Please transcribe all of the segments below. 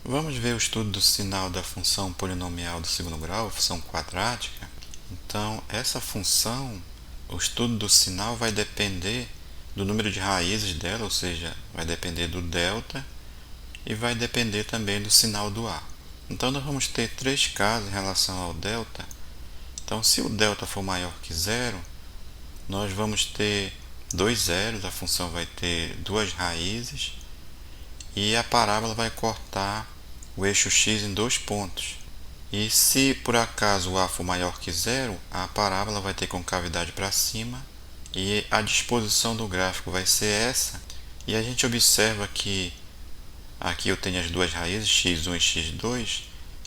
Vamos ver o estudo do sinal da função polinomial do segundo grau, a função quadrática. Então, essa função, o estudo do sinal vai depender do número de raízes dela, ou seja, vai depender do delta e vai depender também do sinal do A. Então, nós vamos ter três casos em relação ao delta. Então, se o delta for maior que zero, nós vamos ter dois zeros, a função vai ter duas raízes e a parábola vai cortar o eixo x em dois pontos. E se por acaso o A for maior que zero, a parábola vai ter concavidade para cima e a disposição do gráfico vai ser essa. E a gente observa que aqui eu tenho as duas raízes, x1 e x2.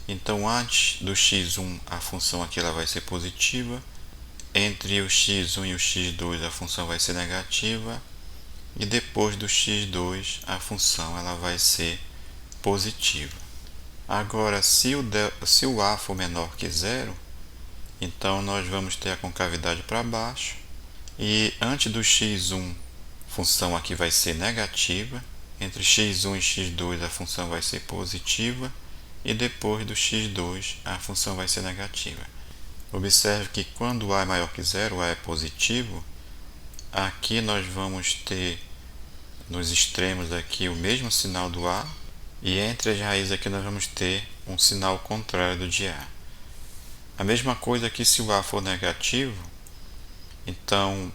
Então antes do x1 a função aqui ela vai ser positiva. Entre o x1 e o x2 a função vai ser negativa. E depois do x2 a função ela vai ser positiva. Agora, se o A for menor que zero, então nós vamos ter a concavidade para baixo. E antes do x1, a função aqui vai ser negativa. Entre x1 e x2 a função vai ser positiva. E depois do x2 a função vai ser negativa. Observe que quando A é maior que zero, A é positivo. Aqui nós vamos ter nos extremos aqui o mesmo sinal do A. E entre as raízes aqui nós vamos ter um sinal contrário do de A. A mesma coisa aqui se o A for negativo, então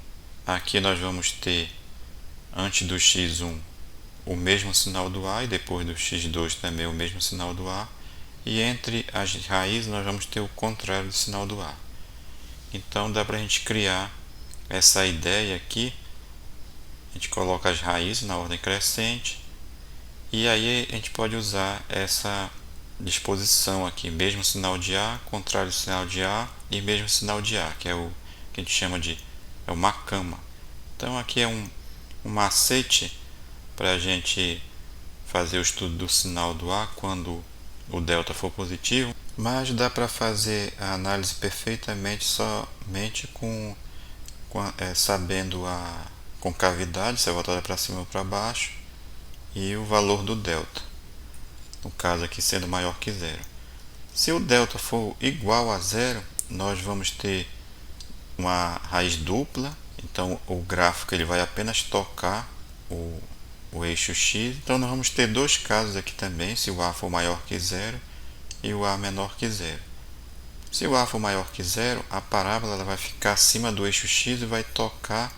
aqui nós vamos ter antes do x1 o mesmo sinal do A e depois do x2 também o mesmo sinal do A. E entre as raízes nós vamos ter o contrário do sinal do A. Então dá para a gente criar essa ideia aqui. A gente coloca as raízes na ordem crescente. E aí a gente pode usar essa disposição aqui, mesmo sinal de A, contrário do sinal de A e mesmo sinal de A, que é o que a gente chama de uma cama. Então aqui é um macete para a gente fazer o estudo do sinal do A quando o delta for positivo, mas dá para fazer a análise perfeitamente somente sabendo a concavidade, se é voltada para cima ou para baixo, e o valor do delta, no caso aqui sendo maior que zero. Se o delta for igual a zero, nós vamos ter uma raiz dupla, então o gráfico ele vai apenas tocar o eixo x. Então nós vamos ter dois casos aqui também, se o A for maior que zero e o A menor que zero. Se o A for maior que zero, a parábola ela vai ficar acima do eixo x e vai tocar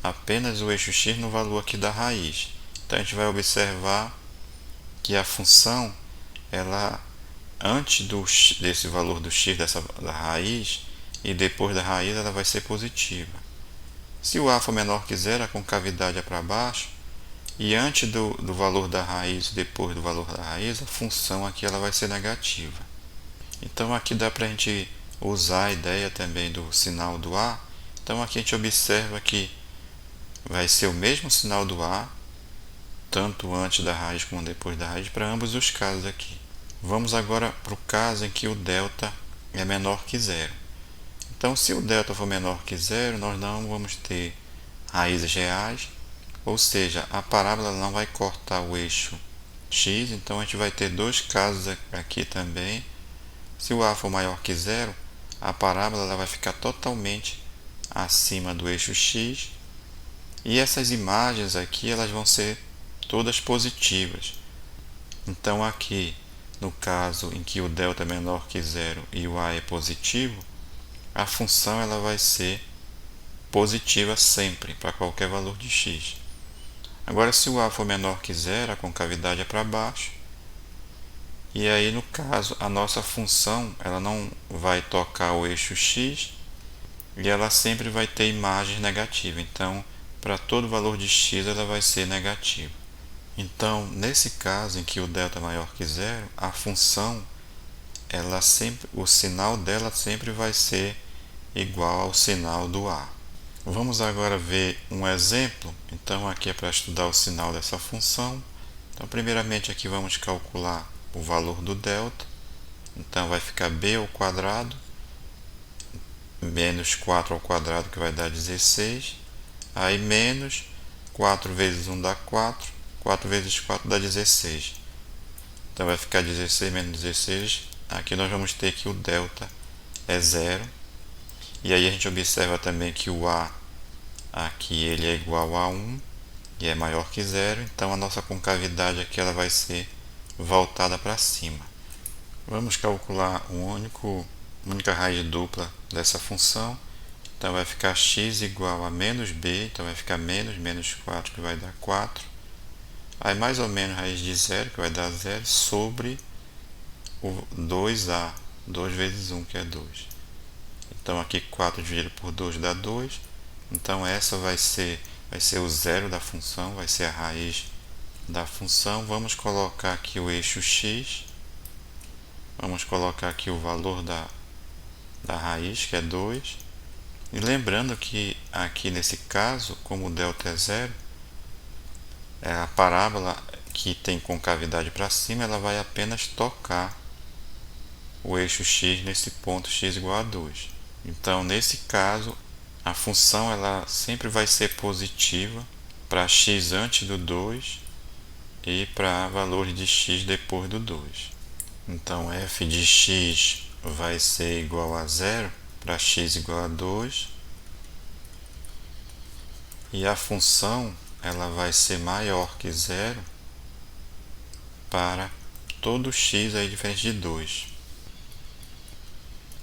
apenas o eixo x no valor aqui da raiz. Então a gente vai observar que a função, ela antes desse valor do x da raiz e depois da raiz ela vai ser positiva. Se o A for menor que zero, a concavidade é para baixo. E antes do valor da raiz e depois do valor da raiz, a função aqui ela vai ser negativa. Então aqui dá para a gente usar a ideia também do sinal do A. Então aqui a gente observa que vai ser o mesmo sinal do A, tanto antes da raiz como depois da raiz, para ambos os casos aqui. Vamos agora para o caso em que o delta é menor que zero. Então, se o delta for menor que zero, nós não vamos ter raízes reais, ou seja, a parábola não vai cortar o eixo x, então a gente vai ter dois casos aqui também. Se o A for maior que zero, a parábola ela vai ficar totalmente acima do eixo x, e essas imagens aqui elas vão ser todas positivas. Então aqui, no caso em que o delta é menor que zero e o A é positivo, a função ela vai ser positiva sempre, para qualquer valor de x. Agora, se o A for menor que zero, a concavidade é para baixo. E aí, no caso, a nossa função ela não vai tocar o eixo x e ela sempre vai ter imagem negativa. Então, para todo valor de x, ela vai ser negativa. Então, nesse caso em que o delta é maior que zero, a função, o sinal dela sempre vai ser igual ao sinal do A. Vamos agora ver um exemplo. Então aqui é para estudar o sinal dessa função. Então primeiramente aqui vamos calcular o valor do delta. Então vai ficar b ao quadrado menos 4 ao quadrado, que vai dar 16. Aí menos 4 vezes 1 dá 4. 4 vezes 4 dá 16. Então vai ficar 16 menos 16. Aqui nós vamos ter que o delta é zero. E aí a gente observa também que o A aqui ele é igual a 1 e é maior que zero. Então a nossa concavidade aqui ela vai ser voltada para cima. Vamos calcular única raiz dupla dessa função. Então vai ficar x igual a menos b, então vai ficar menos 4, que vai dar 4. Aí mais ou menos raiz de zero, que vai dar zero, sobre o 2a, 2 vezes 1, que é 2. Então aqui 4 dividido por 2 dá 2. Então essa vai ser o zero da função, vai ser a raiz da função. Vamos colocar aqui o eixo x. Vamos colocar aqui o valor da raiz, que é 2. E lembrando que aqui nesse caso, como o delta é zero, a parábola que tem concavidade para cima, ela vai apenas tocar o eixo x nesse ponto x igual a 2. Então, nesse caso, a função ela sempre vai ser positiva para x antes do 2 e para valores de x depois do 2. Então, f de x vai ser igual a zero para x igual a 2. E a função ela vai ser maior que zero para todo x aí diferente de 2.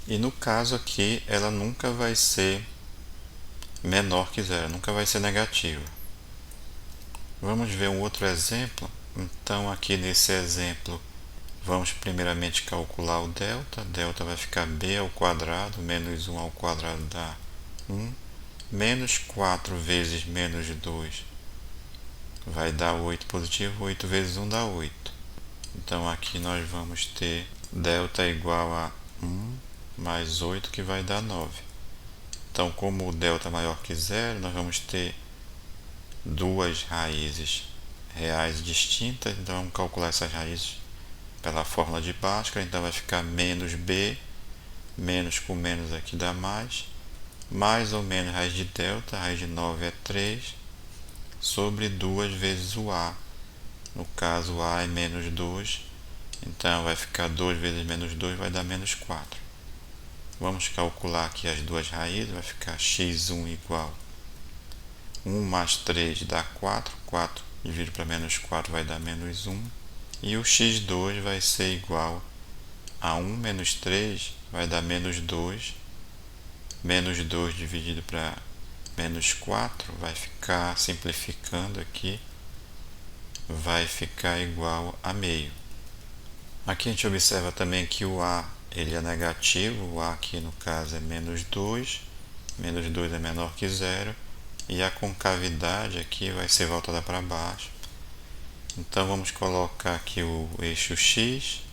E no caso aqui, ela nunca vai ser menor que zero, nunca vai ser negativa. Vamos ver um outro exemplo. Então aqui nesse exemplo, vamos primeiramente calcular o delta. Delta vai ficar b ao quadrado, menos 1 ao quadrado dá 1. Menos 4 vezes menos 2 vai dar 8 positivo, 8 vezes 1 dá 8. Então aqui nós vamos ter delta igual a 1 mais 8, que vai dar 9. Então, como o delta é maior que zero, nós vamos ter duas raízes reais distintas. Então vamos calcular essas raízes pela fórmula de Bhaskara. Então vai ficar menos b, menos com menos aqui dá mais ou menos raiz de delta, raiz de 9 é 3, sobre 2 vezes o a. No caso, o a é menos 2, então vai ficar 2 vezes menos 2 vai dar menos 4. Vamos calcular aqui as duas raízes, vai ficar x1 igual 1 mais 3 dá 4, 4 dividido para menos 4 vai dar menos 1, e o x2 vai ser igual a 1 menos 3 vai dar menos 2, menos 2 dividido para menos 4 vai ficar, simplificando aqui, vai ficar igual a meio. Aqui a gente observa também que o a ele é negativo, o a aqui no caso é menos 2 é menor que zero, e a concavidade aqui vai ser voltada para baixo. Então vamos colocar aqui o eixo x,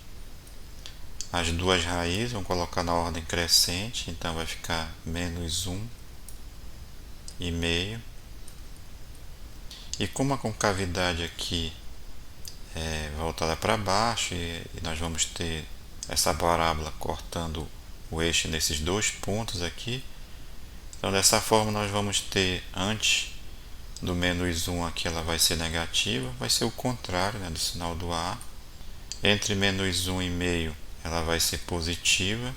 as duas raízes, vamos colocar na ordem crescente, então vai ficar menos 1 e meio. E como a concavidade aqui é voltada para baixo e nós vamos ter essa parábola cortando o eixo nesses dois pontos aqui, então dessa forma nós vamos ter, antes do menos 1 aqui ela vai ser negativa, vai ser o contrário, né, do sinal do a. Entre menos 1 e meio ela vai ser positiva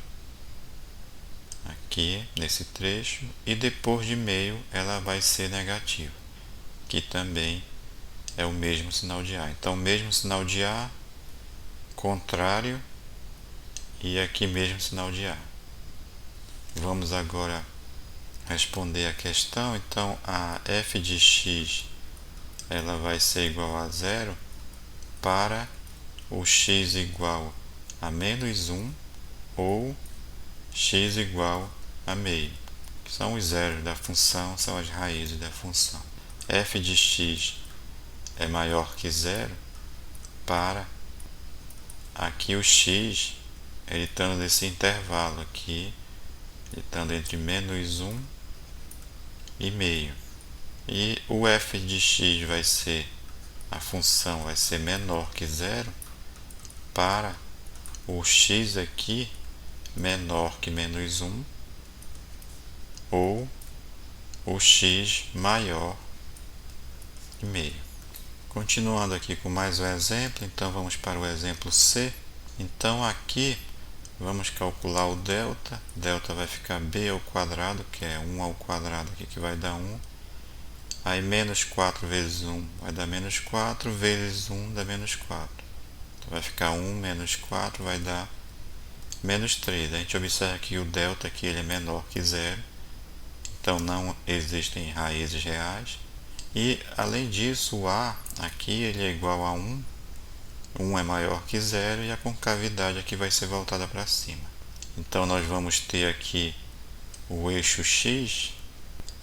aqui nesse trecho, e depois de meio ela vai ser negativa, que também é o mesmo sinal de a. Então mesmo sinal de a, contrário, e aqui mesmo sinal de a. Vamos agora responder a questão. Então a f de x ela vai ser igual a zero para o x igual a menos 1 ou x igual a meio, que são os zeros da função, são as raízes da função. F de x é maior que zero para aqui o x ele estando nesse intervalo aqui, ele estando entre menos 1 e meio. E o f de x vai ser, a função vai ser menor que zero para o x aqui menor que menos 1 ou o x maior que meio. Continuando aqui com mais um exemplo, então vamos para o exemplo C. Então aqui vamos calcular o delta. Delta vai ficar b ao quadrado, que é 1 ao quadrado aqui, que vai dar 1. Aí menos 4 vezes 1 vai dar menos 4, vezes 1 dá menos 4. Então vai ficar 1 menos 4 vai dar menos 3. A gente observa que o delta aqui ele é menor que zero. Então não existem raízes reais. E além disso, o A aqui ele é igual a 1. 1 é maior que zero e a concavidade aqui vai ser voltada para cima. Então nós vamos ter aqui o eixo x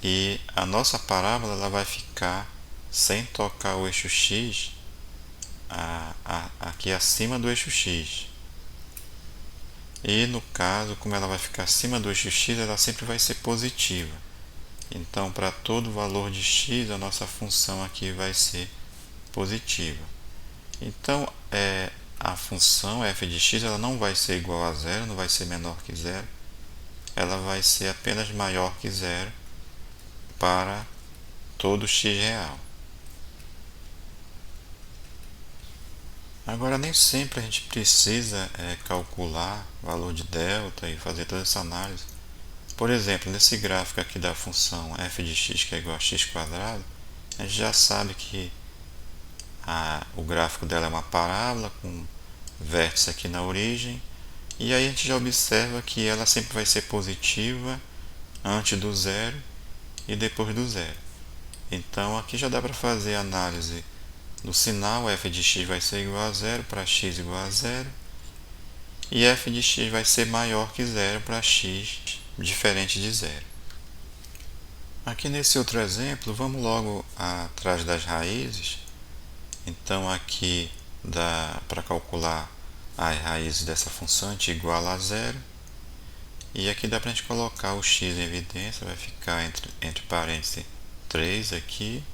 e a nossa parábola ela vai ficar sem tocar o eixo x aqui acima do eixo x. E no caso, como ela vai ficar acima do eixo x, ela sempre vai ser positiva. Então, para todo valor de x, a nossa função aqui vai ser positiva. Então, a função f de x ela não vai ser igual a zero, não vai ser menor que zero. Ela vai ser apenas maior que zero para todo x real. Agora, nem sempre a gente precisa calcular o valor de delta e fazer toda essa análise. Por exemplo, nesse gráfico aqui da função f de x, que é igual a x², a gente já sabe que o gráfico dela é uma parábola com vértice aqui na origem. E aí a gente já observa que ela sempre vai ser positiva antes do zero e depois do zero. Então aqui já dá para fazer a análise do sinal. F de x vai ser igual a zero para x igual a zero. E f de x vai ser maior que zero para x diferente de zero. Aqui nesse outro exemplo, vamos logo atrás das raízes. Então aqui dá para calcular as raízes dessa função igual a zero. E aqui dá para a gente colocar o x em evidência, vai ficar entre parênteses 3 aqui.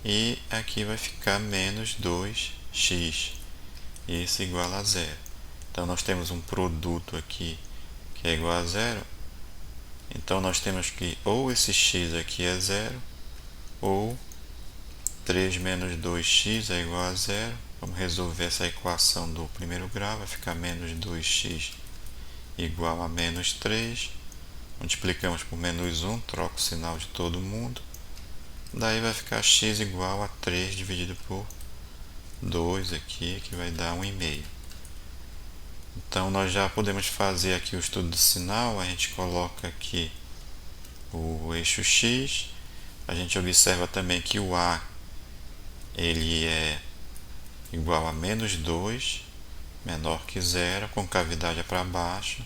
E aqui vai ficar menos 2x, isso igual a zero. Então nós temos um produto aqui que é igual a zero. Então nós temos que ou esse x aqui é zero, ou 3 menos 2x é igual a zero. Vamos resolver essa equação do primeiro grau, vai ficar menos 2x igual a menos 3. Multiplicamos por menos 1, troca o sinal de todo mundo. Daí vai ficar x igual a 3 dividido por 2 aqui, que vai dar 1,5. Então nós já podemos fazer aqui o estudo do sinal. A gente coloca aqui o eixo x. A gente observa também que o A ele é igual a menos 2, menor que zero, a concavidade é para baixo.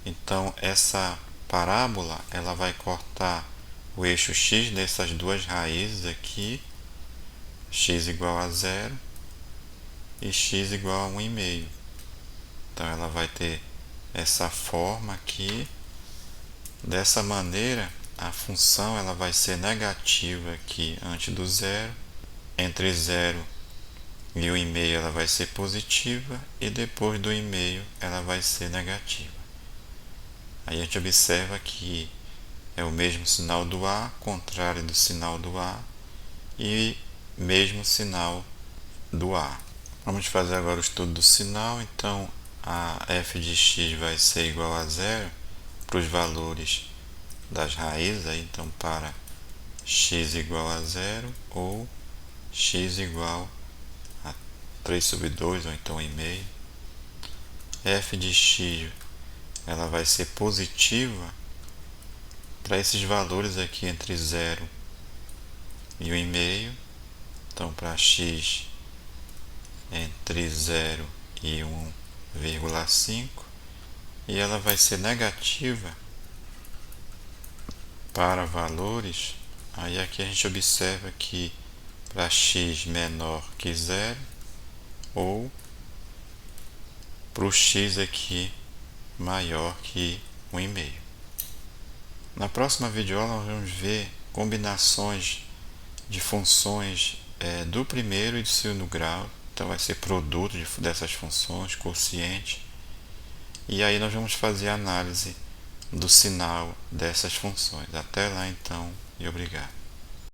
Então essa parábola ela vai cortar o eixo x nessas duas raízes aqui, x igual a zero e x igual a 1,5. Então ela vai ter essa forma aqui. Dessa maneira, a função ela vai ser negativa aqui antes do zero. Entre 0 e 1,5 ela vai ser positiva e depois do 1,5 ela vai ser negativa. Aí a gente observa que é o mesmo sinal do A, contrário do sinal do A e mesmo sinal do A. Vamos fazer agora o estudo do sinal. Então a f de x vai ser igual a zero para os valores das raízes. Então para x igual a zero ou x igual a 3/2 ou então 1,5. F de x ela vai ser positiva para esses valores aqui entre 0 e 1,5. Então para x entre 0 e 1,5. E ela vai ser negativa para valores. Aí aqui a gente observa que para x menor que zero ou para o x aqui maior que 1,5. Na próxima videoaula nós vamos ver combinações de funções do primeiro e do segundo grau. Então vai ser produto dessas funções, quociente. E aí nós vamos fazer a análise do sinal dessas funções. Até lá então e obrigado.